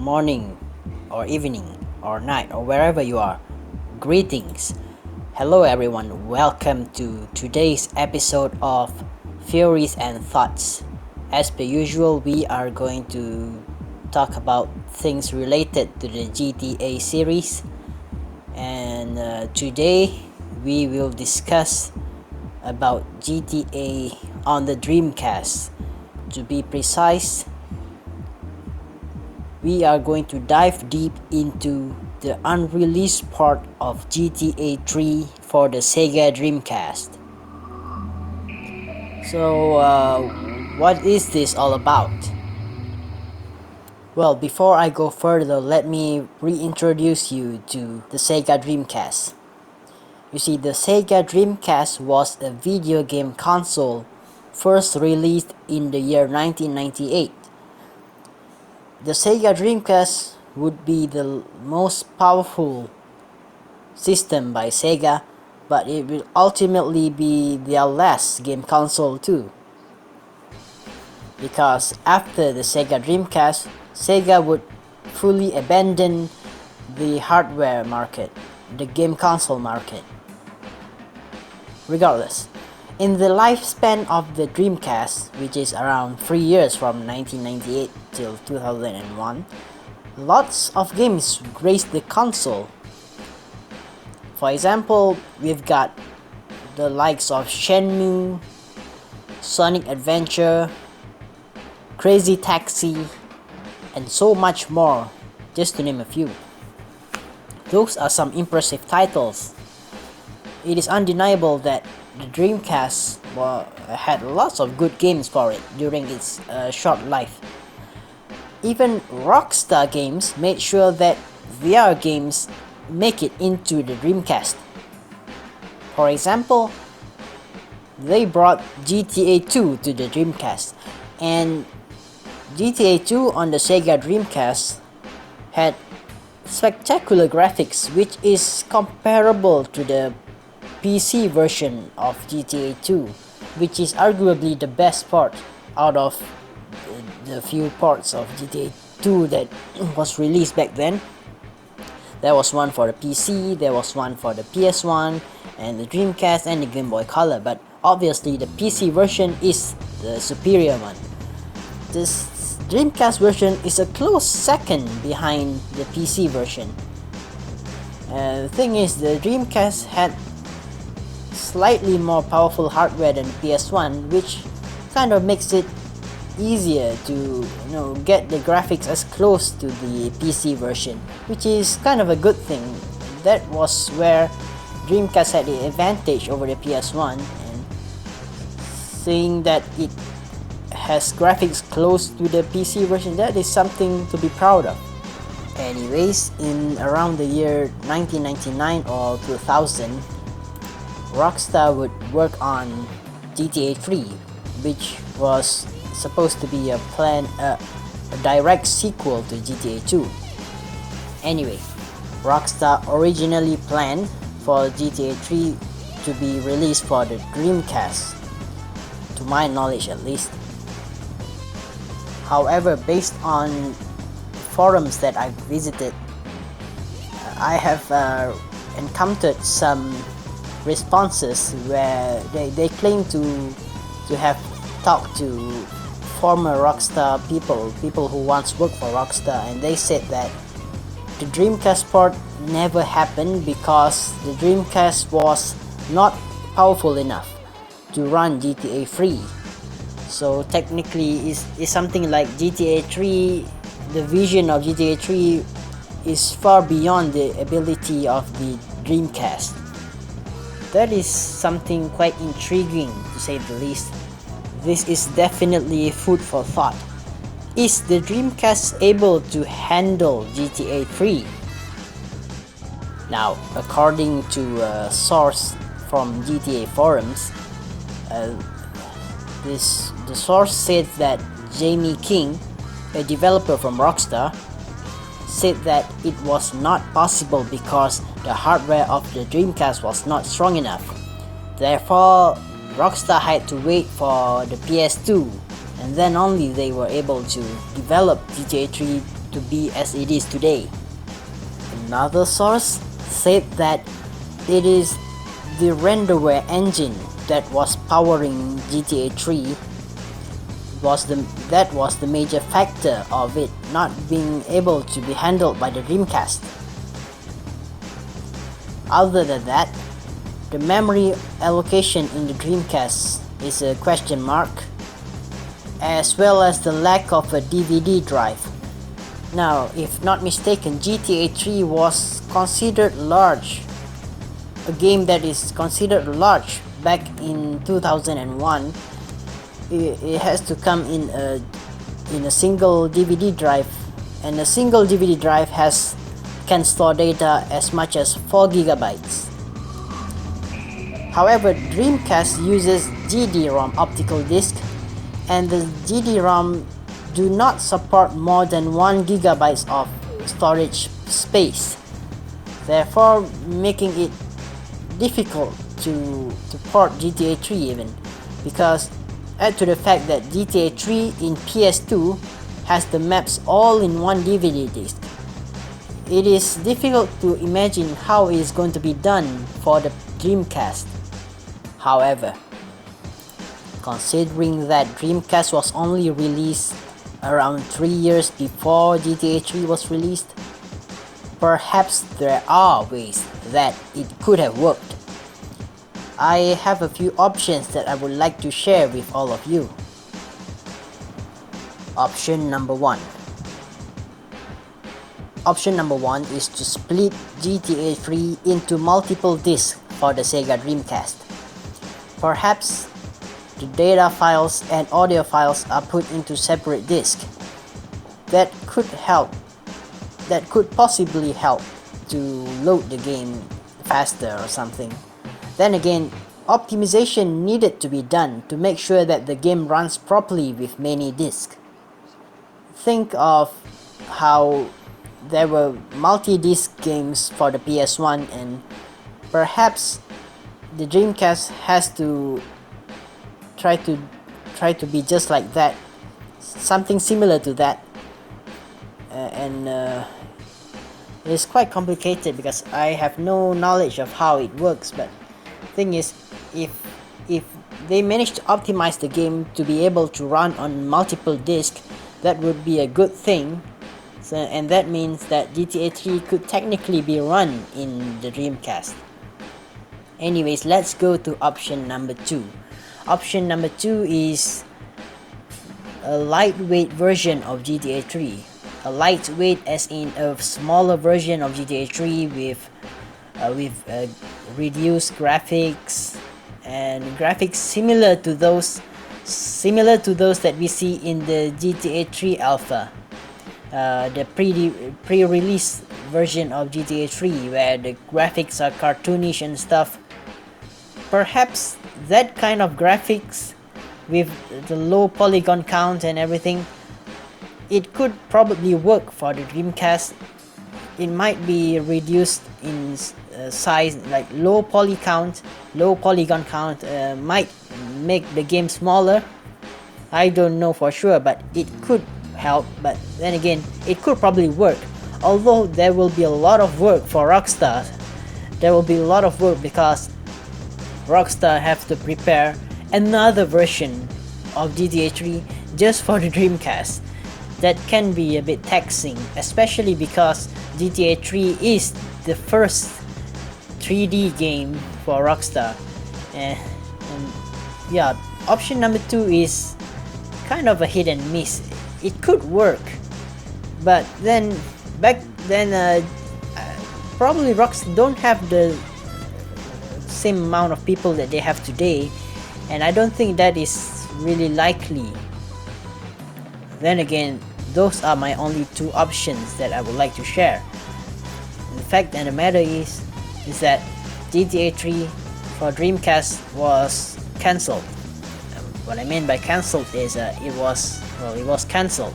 morning, or evening, or night, or wherever you are. Greetings. Hello, everyone. Welcome to today's episode of Theories and Thoughts. As per usual, we are going to talk about things related to the GTA series, and today we will discuss about GTA on the Dreamcast. To be precise, we are going to dive deep into the unreleased part of GTA 3 for the Sega Dreamcast. So, what is this all about? Well, before I go further, let me reintroduce you to the Sega Dreamcast. You see, the Sega Dreamcast was a video game console first released in the year 1998. The Sega Dreamcast would be the most powerful system by Sega, but it will ultimately be their last game console too. Because after the Sega Dreamcast, Sega would fully abandon the hardware market, the game console market. Regardless, in the lifespan of the Dreamcast, which is around 3 years from 1998 till 2001, lots of games graced the console. For example, we've got the likes of Shenmue, Sonic Adventure, Crazy Taxi, and so much more, just to name a few. Those are some impressive titles. It is undeniable that the Dreamcast had lots of good games for it during its short life. Even Rockstar games made sure that their games make it into the Dreamcast. For example, they brought GTA 2 to the Dreamcast, and GTA 2 on the Sega Dreamcast had spectacular graphics, which is comparable to the PC version of GTA 2, which is arguably the best part out of the few parts of GTA 2 that was released back then. There was one for the PC, there was one for the PS1, and the Dreamcast and the Game Boy Color, but obviously the PC version is the superior one. This Dreamcast version is a close second behind the PC version. The thing is, the Dreamcast had slightly more powerful hardware than the PS1, which kind of makes it easier to get the graphics as close to the PC version, which is kind of a good thing. That was where Dreamcast had the advantage over the PS1, and seeing that it has graphics close to the PC version, that is something to be proud of. Anyways, in around the year 1999 or 2000, Rockstar would work on GTA 3, which was supposed to be a direct sequel to GTA 2. Anyway, Rockstar originally planned for GTA 3 to be released for the Dreamcast, to my knowledge at least. However, based on forums that I've visited, I have encountered some responses where they claim to have talked to former Rockstar people who once worked for Rockstar, and they said that the Dreamcast port never happened because the Dreamcast was not powerful enough to run GTA 3. So technically is something like GTA 3, the vision of GTA 3 is far beyond the ability of the Dreamcast. That is something quite intriguing, to say the least. This is definitely food for thought. Is the Dreamcast able to handle GTA 3? Now, according to a source from GTA forums, the source said that Jamie King, a developer from Rockstar, said that it was not possible because the hardware of the Dreamcast was not strong enough. Therefore, Rockstar had to wait for the PS2, and then only they were able to develop GTA 3 to be as it is today. Another source said that it is the renderware engine that was powering GTA 3 that was the major factor of it not being able to be handled by the Dreamcast. Other than that, the memory allocation in the Dreamcast is a question mark, as well as the lack of a DVD drive. Now, if not mistaken, GTA 3 was considered large, a game that is considered large back in 2001. It has to come in a single DVD drive, and a single DVD drive can store data as much as 4 gigabytes. However, Dreamcast uses GD-ROM optical disc, and the GD-ROM do not support more than 1 gigabyte of storage space, therefore making it difficult to port GTA 3 even, because add to the fact that GTA 3 in PS2 has the maps all in one DVD disc. It is difficult to imagine how it is going to be done for the Dreamcast. However, considering that Dreamcast was only released around 3 years before GTA 3 was released, perhaps there are ways that it could have worked. I have a few options that I would like to share with all of you. Option number 1. Option number 1 is to split GTA 3 into multiple discs for the Sega Dreamcast. Perhaps the data files and audio files are put into separate discs. That could possibly help to load the game faster or something. Then again, optimization needed to be done to make sure that the game runs properly with many discs. Think of how there were multi-disc games for the PS1, and perhaps the Dreamcast has to try to be just like that, something similar to that, it's quite complicated because I have no knowledge of how it works. But thing is, if they manage to optimize the game to be able to run on multiple discs, that would be a good thing. So, and that means that GTA 3 could technically be run in the Dreamcast. Anyways, let's go to option number 2. Option number 2 is a lightweight version of GTA 3. A lightweight as in a smaller version of GTA 3 with reduced graphics, and graphics similar to those that we see in the GTA 3 alpha, the pre-release version of GTA 3, where the graphics are cartoonish and stuff. Perhaps that kind of graphics with the low polygon count and everything, it could probably work for the Dreamcast. It might be reduced in size, like low polygon count might make the game smaller. I don't know for sure, but it could help. But then again, it could probably work, although there will be a lot of work for Rockstar. There will be a lot of work because Rockstar have to prepare another version of GTA 3 just for the Dreamcast. That can be a bit taxing, especially because GTA 3 is the first 3D game for Rockstar. And yeah, option number 2 is kind of a hit and miss. It could work, but then back then probably Rockstar don't have the same amount of people that they have today, and I don't think that is really likely. Then again, those are my only 2 options that I would like to share. The fact and the matter is that GTA 3 for Dreamcast was cancelled. What I mean by cancelled is it was cancelled.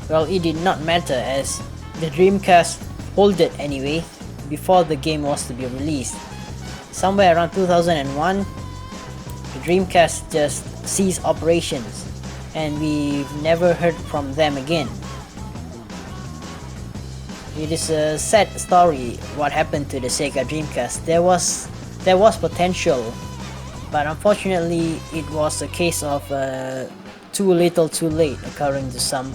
Well, it did not matter as the Dreamcast folded anyway before the game was to be released. Somewhere around 2001, the Dreamcast just ceased operations, and we've never heard from them again. It is a sad story what happened to the Sega Dreamcast. There was potential, but unfortunately it was a case of too little too late, according to some.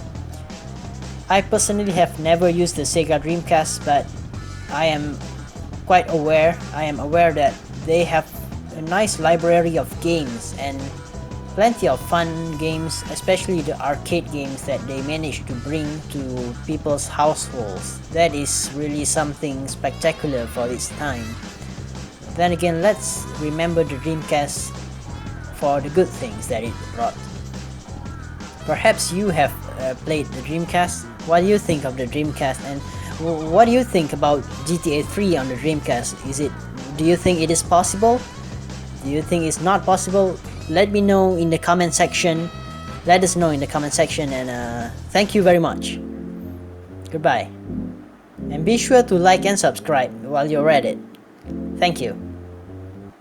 I personally have never used the Sega Dreamcast, but I am aware that they have a nice library of games and plenty of fun games, especially the arcade games that they managed to bring to people's households. That is really something spectacular for its time. Then again, let's remember the Dreamcast for the good things that it brought. Perhaps you have played the Dreamcast. What do you think of the Dreamcast, and what do you think about GTA 3 on the Dreamcast? Do you think it is possible? Do you think it's not possible? Let me know in the comment section. Let us know in the comment section, and thank you very much. Goodbye. And be sure to like and subscribe while you're at it. Thank you.